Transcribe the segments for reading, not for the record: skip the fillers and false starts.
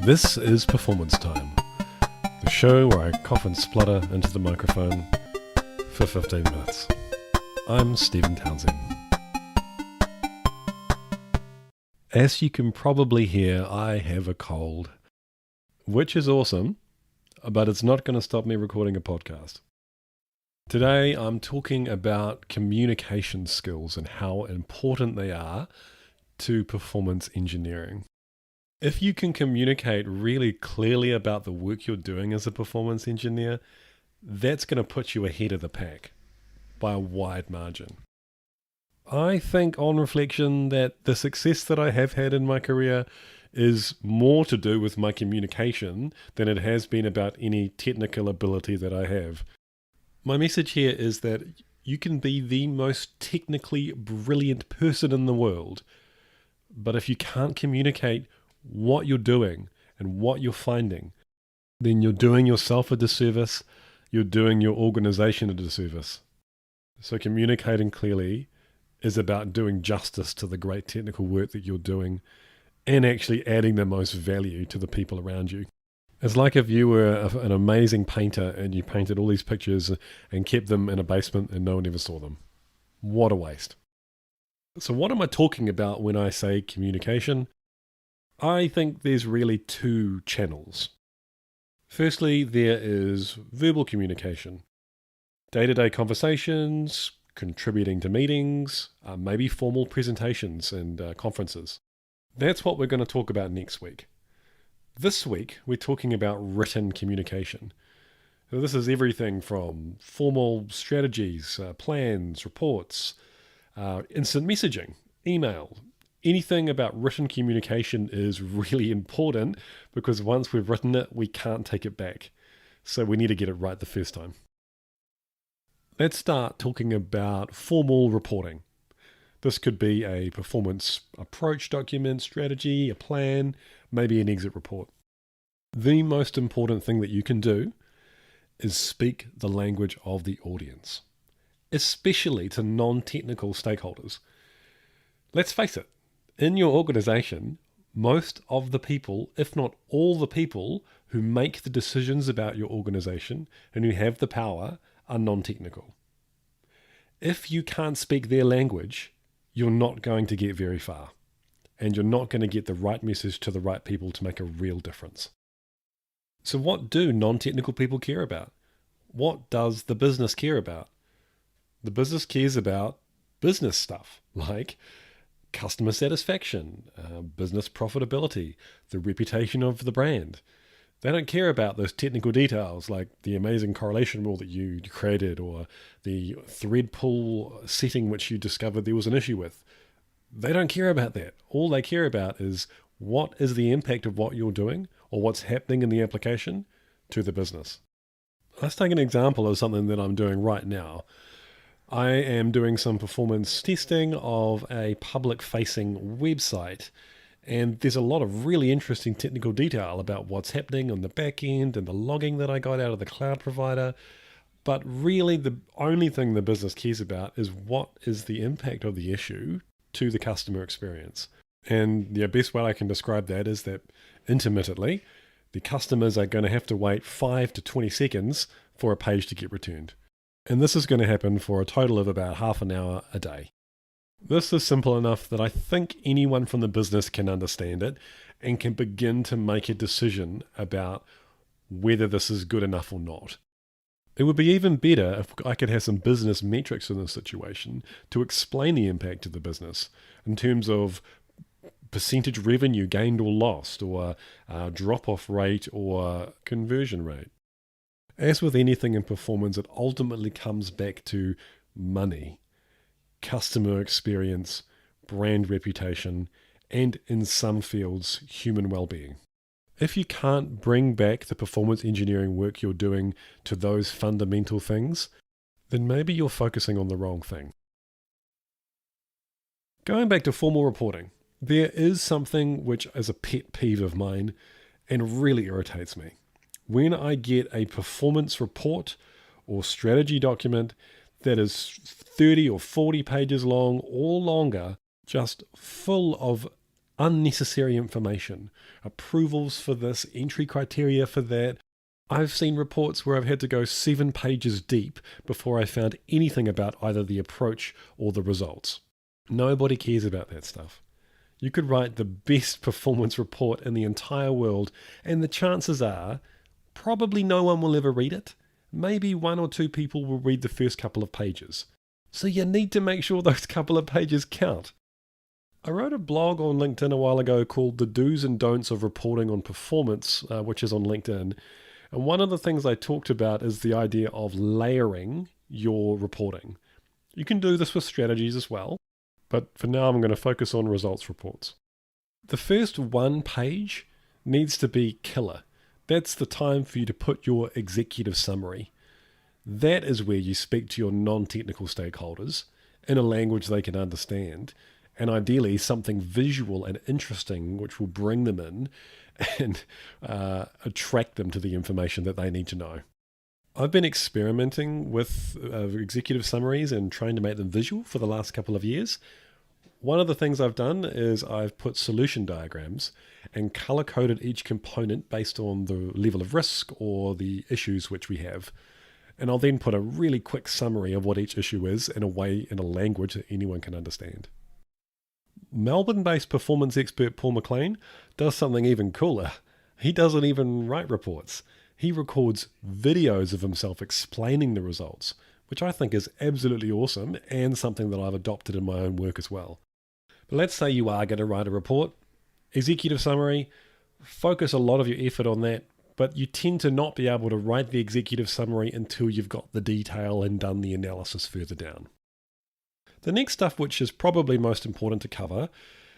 This is Performance Time, the show where I cough and splutter into the microphone for 15 minutes. I'm Stephen Townsend. As you can probably hear, I have a cold, which is awesome, but it's not going to stop me recording a podcast. Today I'm talking about communication skills and how important they are to performance engineering. If you can communicate really clearly about the work you're doing as a performance engineer, that's going to put you ahead of the pack by a wide margin. I think on reflection that the success that I have had in my career is more to do with my communication than it has been about any technical ability that I have. My message here is that you can be the most technically brilliant person in the world, but if you can't communicate what you're doing and what you're finding, then you're doing yourself a disservice, you're doing your organization a disservice. So communicating clearly is about doing justice to the great technical work that you're doing and actually adding the most value to the people around you. It's like if you were an amazing painter and you painted all these pictures and kept them in a basement and no one ever saw them. What a waste. So what am I talking about when I say communication? I think there's really two channels. Firstly, there is verbal communication. Day-to-day conversations, contributing to meetings, maybe formal presentations and conferences. That's what we're going to talk about next week. This week, we're talking about written communication. So this is everything from formal strategies, plans, reports, instant messaging, email. Anything about written communication is really important because once we've written it, we can't take it back. So we need to get it right the first time. Let's start talking about formal reporting. This could be a performance approach document, strategy, a plan, maybe an exit report. The most important thing that you can do is speak the language of the audience, especially to non-technical stakeholders. Let's face it, in your organization, most of the people, if not all the people who make the decisions about your organization and who have the power are non-technical. If you can't speak their language, you're not going to get very far, and you're not going to get the right message to the right people to make a real difference. So what do non-technical people care about? What does the business care about? The business cares about business stuff, like customer satisfaction, business profitability, the reputation of the brand. They don't care about those technical details like the amazing correlation rule that you created or the thread pull setting which you discovered there was an issue with. They don't care about that. All they care about is what is the impact of what you're doing or what's happening in the application to the business. Let's take an example of something that I'm doing right now. I am doing some performance testing of a public-facing website, and there's a lot of really interesting technical detail about what's happening on the back end and the logging that I got out of the cloud provider. But really, the only thing the business cares about is what is the impact of the issue to the customer experience. And the best way I can describe that is that intermittently, the customers are going to have to wait 5 to 20 seconds for a page to get returned. And this is going to happen for a total of about half an hour a day. This is simple enough that I think anyone from the business can understand it and can begin to make a decision about whether this is good enough or not. It would be even better if I could have some business metrics in this situation to explain the impact of the business in terms of percentage revenue gained or lost, or drop-off rate or conversion rate. As with anything in performance, it ultimately comes back to money, customer experience, brand reputation, and in some fields, human well-being. If you can't bring back the performance engineering work you're doing to those fundamental things, then maybe you're focusing on the wrong thing. Going back to formal reporting, there is something which is a pet peeve of mine and really irritates me. When I get a performance report or strategy document that is 30 or 40 pages long or longer, just full of unnecessary information, approvals for this, entry criteria for that. I've seen reports where I've had to go 7 pages deep before I found anything about either the approach or the results. Nobody cares about that stuff. You could write the best performance report in the entire world, and the chances are probably no one will ever read it. Maybe 1 or 2 people will read the first couple of pages. So you need to make sure those couple of pages count. I wrote a blog on LinkedIn a while ago called The Do's and Don'ts of Reporting on Performance, which is on LinkedIn. And one of the things I talked about is the idea of layering your reporting. You can do this with strategies as well, but for now I'm going to focus on results reports. The first 1 page needs to be killer. That's the time for you to put your executive summary. That is where you speak to your non-technical stakeholders in a language they can understand, and ideally something visual and interesting which will bring them in and attract them to the information that they need to know. I've been experimenting with executive summaries and trying to make them visual for the last couple of years. One of the things I've done is I've put solution diagrams and color-coded each component based on the level of risk or the issues which we have. And I'll then put a really quick summary of what each issue is in a language that anyone can understand. Melbourne-based performance expert Paul McLean does something even cooler. He doesn't even write reports. He records videos of himself explaining the results, which I think is absolutely awesome and something that I've adopted in my own work as well. But let's say you are going to write a report, executive summary, focus a lot of your effort on that, but you tend to not be able to write the executive summary until you've got the detail and done the analysis further down. The next stuff, which is probably most important to cover,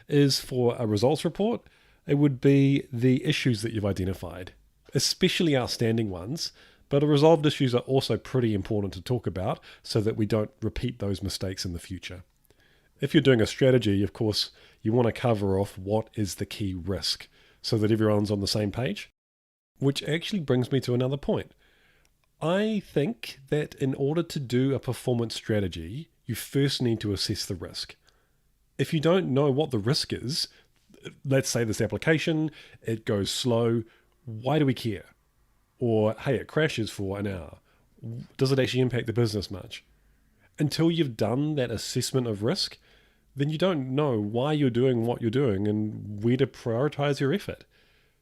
is for a results report, it would be the issues that you've identified, especially outstanding ones, but resolved issues are also pretty important to talk about so that we don't repeat those mistakes in the future. If you're doing a strategy, of course, you want to cover off what is the key risk so that everyone's on the same page, which actually brings me to another point. I think that in order to do a performance strategy, you first need to assess the risk. If you don't know what the risk is, let's say this application, it goes slow, why do we care? Or, hey, it crashes for an hour. Does it actually impact the business much? Until you've done that assessment of risk, then you don't know why you're doing what you're doing and where to prioritize your effort.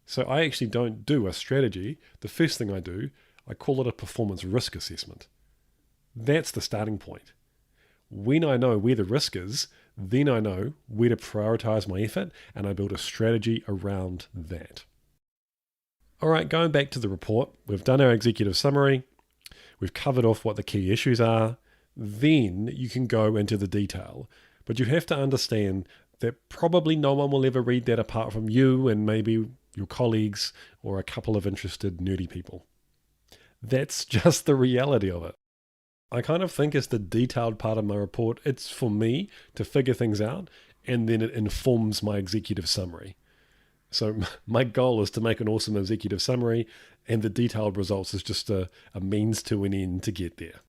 So I actually don't do a strategy. The first thing I do, I call it a performance risk assessment. That's the starting point. When I know where the risk is, then I know where to prioritize my effort and I build a strategy around that. All right, going back to the report, we've done our executive summary. We've covered off what the key issues are. Then you can go into the detail. But you have to understand that probably no one will ever read that apart from you and maybe your colleagues or a couple of interested nerdy people. That's just the reality of it. I kind of think it's the detailed part of my report. It's for me to figure things out and then it informs my executive summary. So my goal is to make an awesome executive summary and the detailed results is just a means to an end to get there.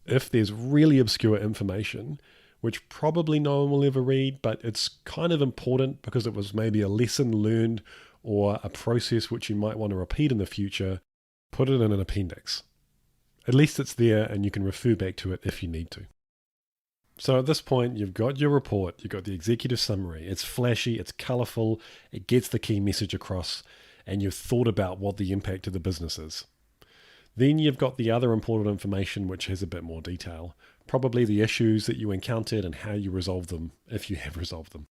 If there's really obscure information, which probably no one will ever read, but it's kind of important because it was maybe a lesson learned or a process which you might want to repeat in the future, put it in an appendix. At least it's there and you can refer back to it if you need to. So at this point, you've got your report, you've got the executive summary. It's flashy, it's colorful, it gets the key message across, and you've thought about what the impact of the business is. Then you've got the other important information which has a bit more detail, probably the issues that you encountered and how you resolve them, if you have resolved them.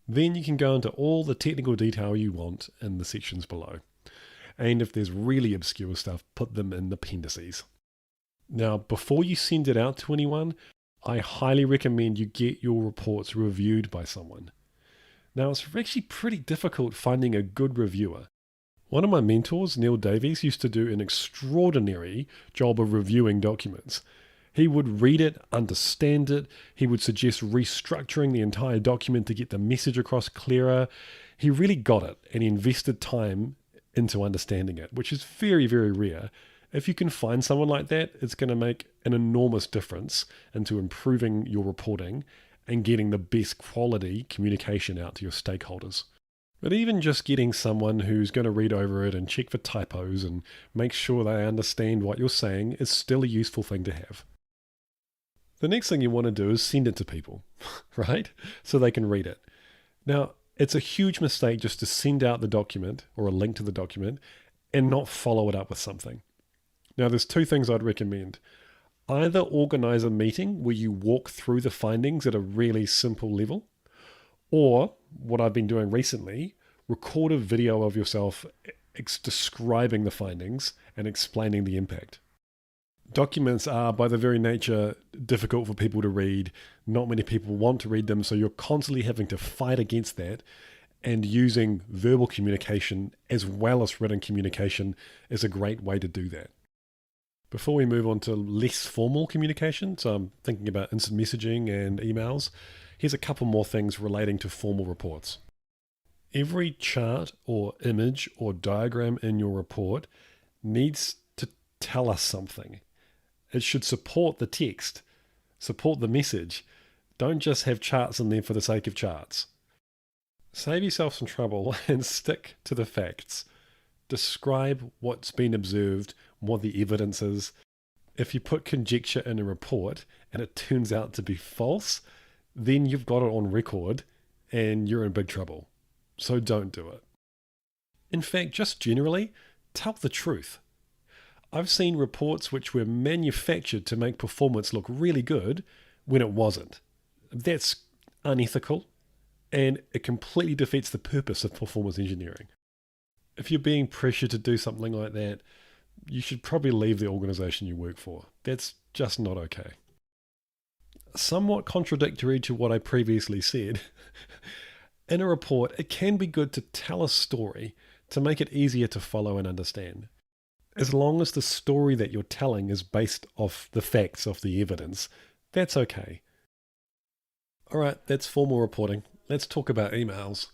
Then you can go into all the technical detail you want in the sections below. And if there's really obscure stuff, put them in appendices. Now, before you send it out to anyone, I highly recommend you get your reports reviewed by someone. Now, it's actually pretty difficult finding a good reviewer. One of my mentors, Neil Davies, used to do an extraordinary job of reviewing documents. He would read it, understand it. He would suggest restructuring the entire document to get the message across clearer. He really got it and he invested time into understanding it, which is very, very rare. If you can find someone like that, it's going to make an enormous difference into improving your reporting and getting the best quality communication out to your stakeholders. But even just getting someone who's going to read over it and check for typos and make sure they understand what you're saying is still a useful thing to have. The next thing you want to do is send it to people, right? So they can read it. Now, it's a huge mistake just to send out the document or a link to the document and not follow it up with something. Now, there's two things I'd recommend. Either organize a meeting where you walk through the findings at a really simple level, or what I've been doing recently, record a video of yourself describing the findings and explaining the impact. Documents are, by their very nature, difficult for people to read. Not many people want to read them, so you're constantly having to fight against that, and using verbal communication as well as written communication is a great way to do that. Before we move on to less formal communication, so I'm thinking about instant messaging and emails, here's a couple more things relating to formal reports. Every chart or image or diagram in your report needs to tell us something. It should support the text, support the message. Don't just have charts in there for the sake of charts. Save yourself some trouble and stick to the facts. Describe what's been observed, what the evidence is. If you put conjecture in a report and it turns out to be false, then you've got it on record and you're in big trouble. So don't do it. In fact, just generally, tell the truth. I've seen reports which were manufactured to make performance look really good when it wasn't. That's unethical, and it completely defeats the purpose of performance engineering. If you're being pressured to do something like that, you should probably leave the organization you work for. That's just not okay. Somewhat contradictory to what I previously said, in a report, it can be good to tell a story to make it easier to follow and understand. As long as the story that you're telling is based off the facts of the evidence, that's okay. All right, that's formal reporting. Let's talk about emails.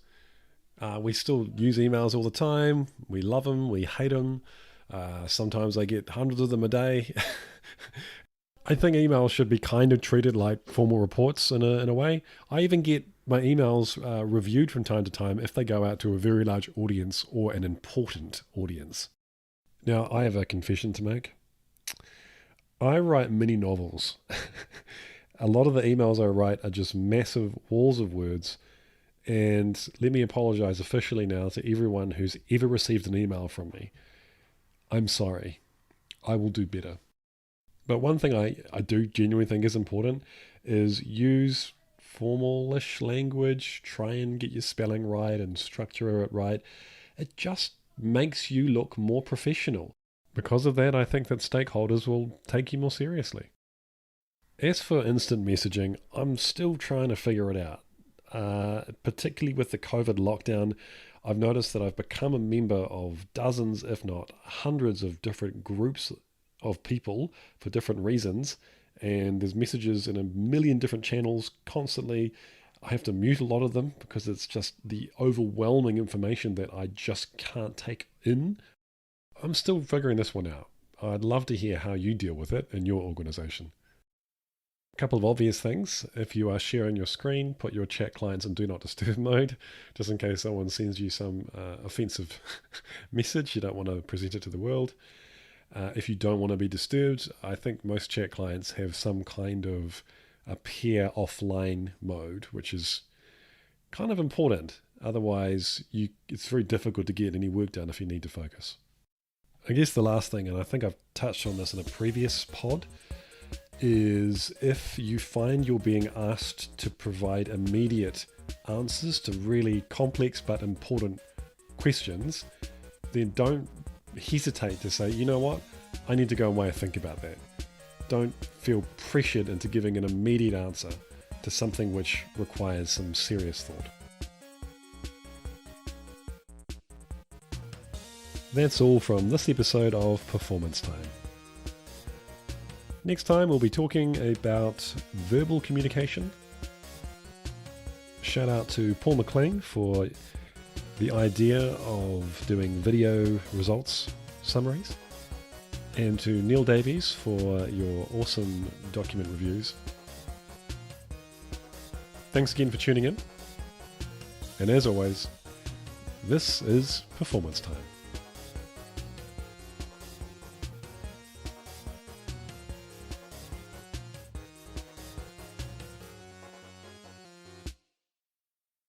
We still use emails all the time. We love them, we hate them. Sometimes I get hundreds of them a day. I think emails should be kind of treated like formal reports in a way. I even get my emails reviewed from time to time if they go out to a very large audience or an important audience. Now, I have a confession to make. I write mini novels. A lot of the emails I write are just massive walls of words. And let me apologize officially now to everyone who's ever received an email from me. I'm sorry. I will do better. But one thing I do genuinely think is important is use formal-ish language, try and get your spelling right and structure it right. It just makes you look more professional. Because of that, I think that stakeholders will take you more seriously. As for instant messaging, I'm still trying to figure it out. Particularly with the COVID lockdown, I've noticed that I've become a member of dozens, if not hundreds of different groups of people for different reasons, and there's messages in a million different channels constantly. I have to mute a lot of them because it's just the overwhelming information that I just can't take in. I'm still figuring this one out. I'd love to hear how you deal with it in your organization. A couple of obvious things. If you are sharing your screen, put your chat clients in do not disturb mode, just in case someone sends you some offensive message. You don't want to present it to the world. If you don't want to be disturbed, I think most chat clients have some kind of a pair offline mode, which is kind of important. Otherwise, it's very difficult to get any work done if you need to focus. I guess the last thing, and I think I've touched on this in a previous pod, is if you find you're being asked to provide immediate answers to really complex but important questions, then don't hesitate to say, you know what, I need to go away and think about that. Don't feel pressured into giving an immediate answer to something which requires some serious thought. That's all from this episode of Performance Time. Next time we'll be talking about verbal communication. Shout out to Paul McLean for the idea of doing video results summaries, and to Neil Davies for your awesome document reviews. Thanks again for tuning in. And as always, this is performance time.